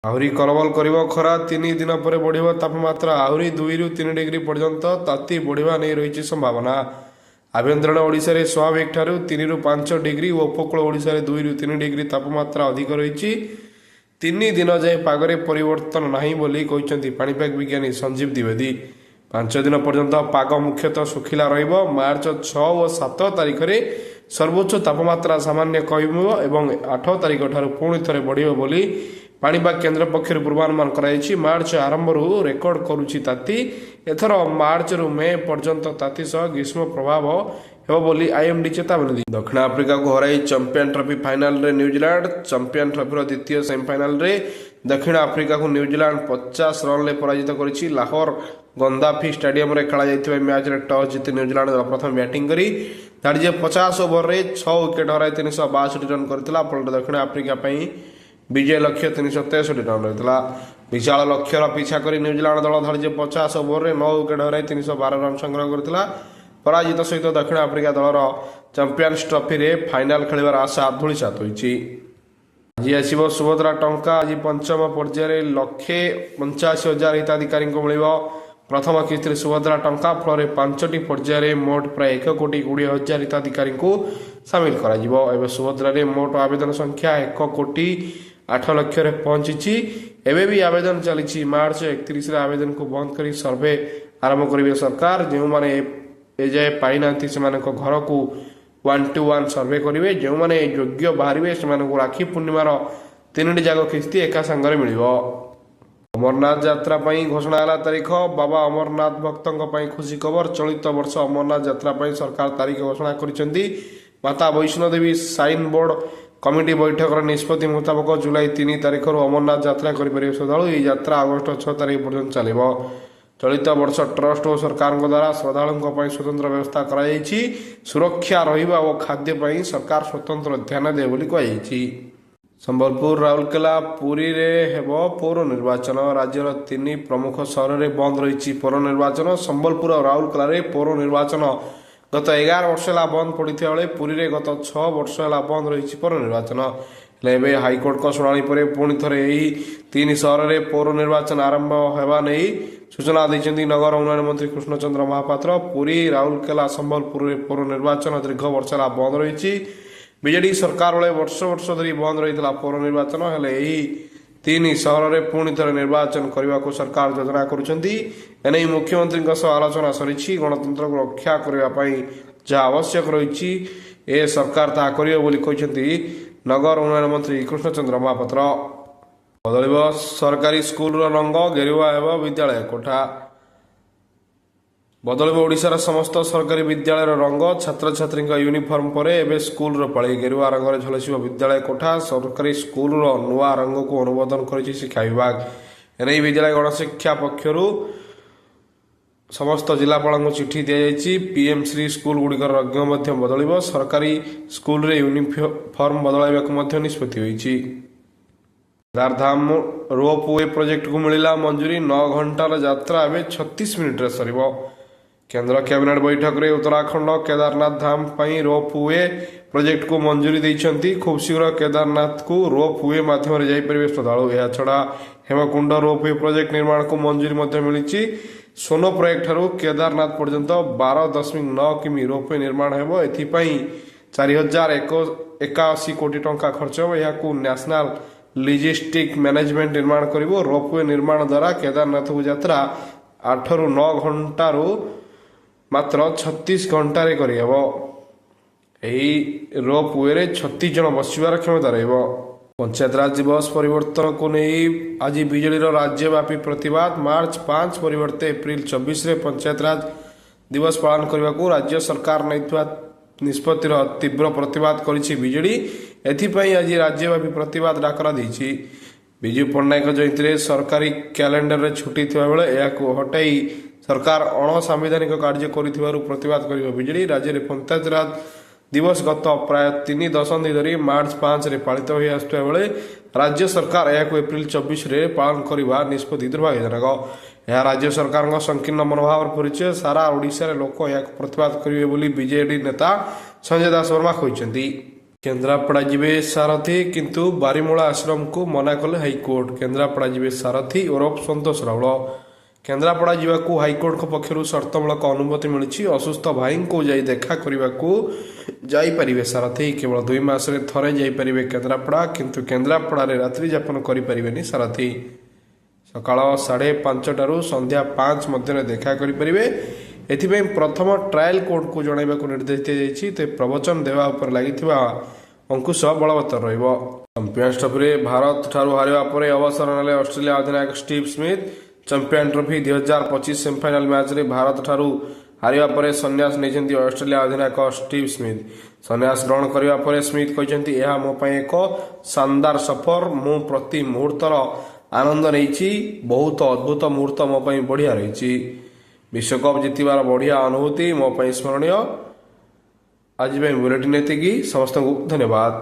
ଆହୁରି କଲବଲ କରିବ ଖରା। 3 ଦିନ ପରେ ବଢ଼ିବ ତାପମାତ୍ରା। ଆହୁରି 2 ରୁ 3 ଡିଗ୍ରୀ ପର୍ଯ୍ୟନ୍ତ ତାତି ବଢ଼ିବା ନେଇ ରହିଛି ସମ୍ଭାବନା। ଆଭ୍ୟନ୍ତରୀଣ ଓଡ଼ିଶାରେ ସ୍ୱାଭାବିକ ଠାରୁ 3 ରୁ 5 ଡିଗ୍ରୀ ଓ ଉପକୂଳ ଓଡ଼ିଶାରେ 2 ରୁ 3 ଡିଗ୍ରୀ ତାପମାତ୍ରା ଅଧିକ ରହିଛି। 3 ଦିନ ଯାଏ ପାଗରେ ପରିବର୍ତ୍ତନ ନାହିଁ ବୋଲି କହିଛନ୍ତି ପାଣିପାଗ ବିଜ୍ଞାନୀ ସଞ୍ଜୀବ ଦ୍ୱିବେଦୀ। 5 ଦିନ ପର୍ଯ୍ୟନ୍ତ ପାଗ ମୁଖ୍ୟତଃ ଶୁଖିଲା ରହିବ। ମାର୍ଚ୍ଚ 6 ଓ 7 ତାରିଖରେ ସର୍ବୋଚ୍ଚ ତାପମାତ୍ରା ସାମାନ୍ୟ କମିବ ଏବଂ 8 ତାରିଖ ଠାରୁ ପୁଣି ଥରେ ବଢ଼ିବ ବୋଲି ପାଣିପାଗ କେନ୍ଦ୍ର ପକ୍ଷରୁ ପୂର୍ବାନୁମାନ କରାଯାଇଛି। ମାର୍ଚ୍ଚ ଆରମ୍ଭରୁ ରେକର୍ଡ କରୁଛି ତାତି। ଏଥର ମାର୍ଚ୍ଚରୁ ମେ ପର୍ଯ୍ୟନ୍ତ ତାତି ସହ ଗ୍ରୀଷ୍ମ ପ୍ରଭାବ ହେବ ବୋଲି ଆଇଏମ୍ଡି ଚେତାବନୀ ଦେଇଛି। ଦକ୍ଷିଣ ଆଫ୍ରିକାକୁ ହରାଇ ଚାମ୍ପିୟନ୍ ଟ୍ରଫି ଫାଇନାଲରେ ନ୍ୟୁଜିଲାଣ୍ଡ। ଚାମ୍ପିୟନ୍ ଟ୍ରଫିର ଦ୍ୱିତୀୟ ସେମିଫାଇନାଲରେ ଦକ୍ଷିଣ ଆଫ୍ରିକାକୁ ନ୍ୟୁଜିଲାଣ୍ଡ 50 ରନରେ ପରାଜିତ କରିଛି। ଲାହୋର ଗନ୍ଦାଫି ଷ୍ଟାଡିୟମରେ ଖେଳାଯାଇଥିବା ମ୍ୟାଚ୍ରେ ଟସ୍ ଜିତି ନ୍ୟୁଜିଲାଣ୍ଡ ଦଳ ପ୍ରଥମେ ବ୍ୟାଟିଂ କରି ଧାଡ଼ିରେ 50 ଓଭରରେ 6 ୱିକେଟ୍ ହରାଇ 362 ରନ୍ କରିଥିଲା। ଫଳରେ ଦକ୍ଷିଣ ଆଫ୍ରିକା ପାଇଁ ବିଜୟ ଲକ୍ଷ୍ୟ 363 ରନ୍ ରହିଥିଲା। ବିଶାଳ ଲକ୍ଷ୍ୟର ପିଛା କରି ନ୍ୟୁଜିଲାଣ୍ଡ ଦଳ ଧାଡ଼ିରେ 50 ଓଭରରେ 9 ୱିକେଟ୍ ହରାଇ 312 ରନ୍ ସଂଗ୍ରହ କରିଥିଲା। ପରାଜିତ ସହିତ ଦକ୍ଷିଣ ଆଫ୍ରିକା ଦଳର ଚାମ୍ପିୟନ୍ସ ଟ୍ରଫିରେ ଫାଇନାଲ ଖେଳିବାର ଆଶା ଧୂଳିସାତ୍ ହୋଇଛି। ଆଜି ଆସିବ ସୁଭଦ୍ରା ଟଙ୍କା। ଆଜି ପଞ୍ଚମ ପର୍ଯ୍ୟାୟରେ 1,85,000 ହିତାଧିକାରୀଙ୍କୁ ମିଳିବ ପ୍ରଥମ କିସ୍ତିରେ ସୁଭଦ୍ରା ଟଙ୍କା। ଫଳରେ 5ଟି ପର୍ଯ୍ୟାୟରେ ମୋଟ ପ୍ରାୟ 1,20,000 ହିତାଧିକାରୀଙ୍କୁ ସାମିଲ କରାଯିବ। ଏବେ ସୁଭଦ୍ରାରେ ମୋଟ ଆବେଦନ ସଂଖ୍ୟା 1,08,00,000ରେ ପହଞ୍ଚିଛି। ଏବେ ବି ଆବେଦନ ଚାଲିଛି। ମାର୍ଚ୍ଚ 31ରେ ଆବେଦନକୁ ବନ୍ଦ କରି ସର୍ଭେ ଆରମ୍ଭ କରିବେ ସରକାର। ଯେଉଁମାନେ ଏଯାଏ ପାଇନାହାନ୍ତି ସେମାନଙ୍କ ଘରକୁ 1-to-1 ସର୍ଭେ କରିବେ। ଯେଉଁମାନେ ଯୋଗ୍ୟ ବାହାରିବେ ସେମାନଙ୍କୁ ରାକ୍ଷୀ ପୂର୍ଣ୍ଣିମାର 3ଟି ଯାକ କିସ୍ତି ଏକା ସାଙ୍ଗରେ ମିଳିବ। ଅମରନାଥ ଯାତ୍ରା ପାଇଁ ଘୋଷଣା ହେଲା ତାରିଖ। ବାବା ଅମରନାଥ ଭକ୍ତଙ୍କ ପାଇଁ ଖୁସି ଖବର। ଚଳିତ ବର୍ଷ ଅମରନାଥ ଯାତ୍ରା ପାଇଁ ସରକାର ତାରିଖ ଘୋଷଣା କରିଛନ୍ତି। ମାତା ବୈଷ୍ଣୋଦେବୀ ସାଇନ୍ ବୋର୍ଡ କମିଟି ବୈଠକର ନିଷ୍ପତ୍ତି ମୁତାବକ ଜୁଲାଇ 3 ତାରିଖରୁ ଅମରନାଥ ଯାତ୍ରା କରିପାରିବେ ଶ୍ରଦ୍ଧାଳୁ। ଏହି ଯାତ୍ରା ଅଗଷ୍ଟ 6 ତାରିଖ ପର୍ଯ୍ୟନ୍ତ ଚାଲିବ। ଚଳିତ ବର୍ଷ ଟ୍ରଷ୍ଟ ଓ ସରକାରଙ୍କ ଦ୍ୱାରା ଶ୍ରଦ୍ଧାଳୁଙ୍କ ପାଇଁ ସ୍ୱତନ୍ତ୍ର ବ୍ୟବସ୍ଥା କରାଯାଇଛି। ସୁରକ୍ଷା ରହିବା ଓ ଖାଦ୍ୟ ପାଇଁ ସରକାର ସ୍ୱତନ୍ତ୍ର ଧ୍ୟାନ ଦେବେ ବୋଲି କୁହାଯାଇଛି। ସମ୍ବଲପୁର, ରାଉରକେଲା, ପୁରୀରେ ହେବ ପୌର ନିର୍ବାଚନ। ରାଜ୍ୟର 3 ପ୍ରମୁଖ ସହରରେ ବନ୍ଦ ରହିଛି ପୌର ନିର୍ବାଚନ। ସମ୍ବଲପୁର ଓ ରାଉରକେଲାରେ ପୌର ନିର୍ବାଚନ ଗତ 11 ବର୍ଷ ହେଲା ବନ୍ଦ ପଡ଼ିଥିବା ବେଳେ ପୁରୀରେ ଗତ 6 ବର୍ଷ ହେଲା ବନ୍ଦ ରହିଛି ପୌର ନିର୍ବାଚନ। ହେଲେ ଏବେ ହାଇକୋର୍ଟଙ୍କ ଶୁଣାଣି ପରେ ପୁଣି ଥରେ ଏହି 3 ସହରରେ ପୌର ନିର୍ବାଚନ ଆରମ୍ଭ ହେବା ନେଇ ସୂଚନା ଦେଇଛନ୍ତି ନଗର ଉନ୍ନୟନ ମନ୍ତ୍ରୀ କୃଷ୍ଣଚନ୍ଦ୍ର ମହାପାତ୍ର। ପୁରୀ, ରାଉରକେଲା, ସମ୍ବଲପୁରରେ ପୌର ନିର୍ବାଚନ ଦୀର୍ଘ ବର୍ଷ ହେଲା ବନ୍ଦ ରହିଛି। ବିଜେଡି ସରକାର ବେଳେ ବର୍ଷ ବର୍ଷ ଧରି ବନ୍ଦ ରହିଥିଲା ପୌର ନିର୍ବାଚନ। ହେଲେ ଏହି 3 ସହରରେ ପୁଣି ଥରେ ନିର୍ବାଚନ କରିବାକୁ ସରକାର ଯୋଜନା କରୁଛନ୍ତି। ଏନେଇ ମୁଖ୍ୟମନ୍ତ୍ରୀଙ୍କ ସହ ଆଲୋଚନା ସରିଛି। ଗଣତନ୍ତ୍ରକୁ ରକ୍ଷା କରିବା ପାଇଁ ଯାହା ଆବଶ୍ୟକ ରହିଛି ଏ ସରକାର ତାହା କରିବେ ବୋଲି କହିଛନ୍ତି ନଗର ଉନ୍ନୟନ ମନ୍ତ୍ରୀ କୃଷ୍ଣଚନ୍ଦ୍ର ମହାପାତ୍ର। ବଦଳିବ ସରକାରୀ ସ୍କୁଲର ରଙ୍ଗ, ଗେରୁଆ ହେବ ବିଦ୍ୟାଳୟ କୋଠା। ବଦଳିବ ଓଡ଼ିଶାର ସମସ୍ତ ସରକାରୀ ବିଦ୍ୟାଳୟର ରଙ୍ଗ। ଛାତ୍ରଛାତ୍ରୀଙ୍କ ୟୁନିଫର୍ମ ପରେ ଏବେ ସ୍କୁଲର ପାଳି। ଗେରୁଆ ରଙ୍ଗରେ ଝଲସିବ ବିଦ୍ୟାଳୟ କୋଠା। ସରକାରୀ ସ୍କୁଲର ନୂଆ ରଙ୍ଗକୁ ଅନୁମୋଦନ କରିଛି ଶିକ୍ଷା ବିଭାଗ। ଏନେଇ ବିଦ୍ୟାଳୟ ଗଣଶିକ୍ଷା ପକ୍ଷରୁ ସମସ୍ତ ଜିଲ୍ଲାପାଳଙ୍କୁ ଚିଠି ଦିଆଯାଇଛି। ପିଏମ୍ଶ୍ରୀ ସ୍କୁଲଗୁଡ଼ିକର ରଙ୍ଗ ମଧ୍ୟ ବଦଳିବ। ସରକାରୀ ସ୍କୁଲରେ ୟୁନିଫର୍ମ ବଦଳାଇବାକୁ ମଧ୍ୟ ନିଷ୍ପତ୍ତି ହୋଇଛି। କେଦାରଧାମ ରୋପ୍ ୱେ ପ୍ରୋଜେକ୍ଟକୁ ମିଳିଲା ମଞ୍ଜୁରୀ। 9 ଘଣ୍ଟାର ଯାତ୍ରା ଏବେ 36 ମିନିଟରେ ସରିବ। କେନ୍ଦ୍ର କ୍ୟାବିନେଟ୍ ବୈଠକରେ ଉତ୍ତରାଖଣ୍ଡ କେଦାରନାଥ ଧାମ ପାଇଁ ରୋପ୍ ୱେ ପ୍ରୋଜେକ୍ଟକୁ ମଞ୍ଜୁରୀ ଦେଇଛନ୍ତି। ଖୁବ୍ ଶୀଘ୍ର କେଦାରନାଥକୁ ରୋପ୍ ୱେ ମାଧ୍ୟମରେ ଯାଇପାରିବେ ଶ୍ରଦ୍ଧାଳୁ। ଏହାଛଡ଼ା ହେମକୁଣ୍ଡ ରୋପ୍ ୱେ ପ୍ରୋଜେକ୍ଟ ନିର୍ମାଣକୁ ମଞ୍ଜୁରୀ ମଧ୍ୟ ମିଳିଛି। ସୋନପ୍ରୟାଗ ଠାରୁ କେଦାରନାଥ ପର୍ଯ୍ୟନ୍ତ 12.9 କିମି ରୋପ୍ ୱେ ନିର୍ମାଣ ହେବ। ଏଥିପାଇଁ 4,081 କୋଟି ଟଙ୍କା ଖର୍ଚ୍ଚ ହେବ। ଏହାକୁ ନ୍ୟାସନାଲ ଲଜିଷ୍ଟିକ୍ ମ୍ୟାନେଜମେଣ୍ଟ ନିର୍ମାଣ କରିବ। ରୋପ୍ ୱେ ନିର୍ମାଣ ଦ୍ୱାରା କେଦାରନାଥକୁ ଯାତ୍ରା 8ରୁ 9 ଘଣ୍ଟାରୁ ମାତ୍ର 36 ଘଣ୍ଟାରେ କରିହେବ। ଏହି ରୋପ୍ ୱେରେ 36 ଜଣ ବସିବାର କ୍ଷମତା ରହିବ। ପଞ୍ଚାୟତରାଜ ଦିବସ ପରିବର୍ତ୍ତନକୁ ନେଇ ଆଜି ବିଜେଡିର ରାଜ୍ୟବ୍ୟାପୀ ପ୍ରତିବାଦ। ମାର୍ଚ୍ଚ 5 ପରିବର୍ତ୍ତେ ଏପ୍ରିଲ 24ରେ ପଞ୍ଚାୟତରାଜ ଦିବସ ପାଳନ କରିବାକୁ ରାଜ୍ୟ ସରକାର ନେଇଥିବା ନିଷ୍ପତ୍ତିର ତୀବ୍ର ପ୍ରତିବାଦ କରିଛି ବିଜେଡି। ଏଥିପାଇଁ ଆଜି ରାଜ୍ୟବ୍ୟାପୀ ପ୍ରତିବାଦ ଡାକରା ଦେଇଛି। ବିଜୁ ପଟ୍ଟନାୟକ ଜୟନ୍ତୀରେ ସରକାରୀ କ୍ୟାଲେଣ୍ଡରରେ ଛୁଟି ଥିବାବେଳେ ଏହାକୁ ହଟାଇ ସରକାର ଅଣସାମ୍ବିଧାନିକ କାର୍ଯ୍ୟ କରିଥିବାରୁ ପ୍ରତିବାଦ କରିବ ବିଜେଡି। ରାଜ୍ୟରେ ପଞ୍ଚାୟତରାଜ ଦିବସ ଗତ ପ୍ରାୟ 3 ଦଶନ୍ଧି ଧରି ମାର୍ଚ୍ଚ 5ରେ ପାଳିତ ହୋଇ ଆସୁଥିବା ବେଳେ ରାଜ୍ୟ ସରକାର ଏହାକୁ ଏପ୍ରିଲ 24ରେ ପାଳନ କରିବା ନିଷ୍ପତ୍ତି ଦୁର୍ଭାଗ୍ୟଜନକ। ଏହା ରାଜ୍ୟ ସରକାରଙ୍କ ସଂକୀର୍ଣ୍ଣ ମନୋଭାବର ପରିଚୟ। ସାରା ଓଡ଼ିଶାରେ ଲୋକ ଏହାକୁ ପ୍ରତିବାଦ କରିବେ ବୋଲି ବିଜେଡି ନେତା ସଞ୍ଜୟ ଦାସ ବର୍ମା କହିଛନ୍ତି। केन्द्रापड़ा जिबे सारथी किंतु बारीमूला आश्रम को मना कले हाइकोर्ट। केन्द्रापड़ा जिबे सारथी ओरफ सतोष राउल। केन्द्रापड़ा जावाकू हाइकोर्ट पक्षर सर्तमूलक अनुमति मिली। असुस्थ भाई को जाई देखा करने को जापरे सारथी। केवल 2 मासरे थरे जापरे केन्द्रापड़ा, किंतु केन्द्रापड़ारे रात्रि जापन करें सारथी। सकाळ 5:30 संध्या 5 मध्य देखा करें। एथिपाई प्रथम ट्रायल कोर्ट को जनइबा निर्देश दी जाए। प्रवचन देवा उपर लगी अंकुश बलवत्तर रहिबो। चैंपियंस ट्रॉफी भारत ठारू हारिबा परे अवसर नेले ऑस्ट्रेलिया अधिनायक Steve Smith. Champion trophy 2025 semifinal match रे भारत ठारू हारिबा परे संन्यास नेछंती ऑस्ट्रेलिया अधिनायक स्टीव स्मिथ। संन्यास ग्रहण करिबा परे स्मिथ कहिसेंती एहा मो पई एक शानदार सफर। मो प्रति मुहूर्तर आनंद नेछि। बहुत अद्भुत मुहूर्त मो पई बढ़िया रहिछि। विश्वकप जितबार बढ़िया अनुभूति मो पई स्मरणीय। आज बुलेटिन एतिकी। समस्त को धन्यवाद।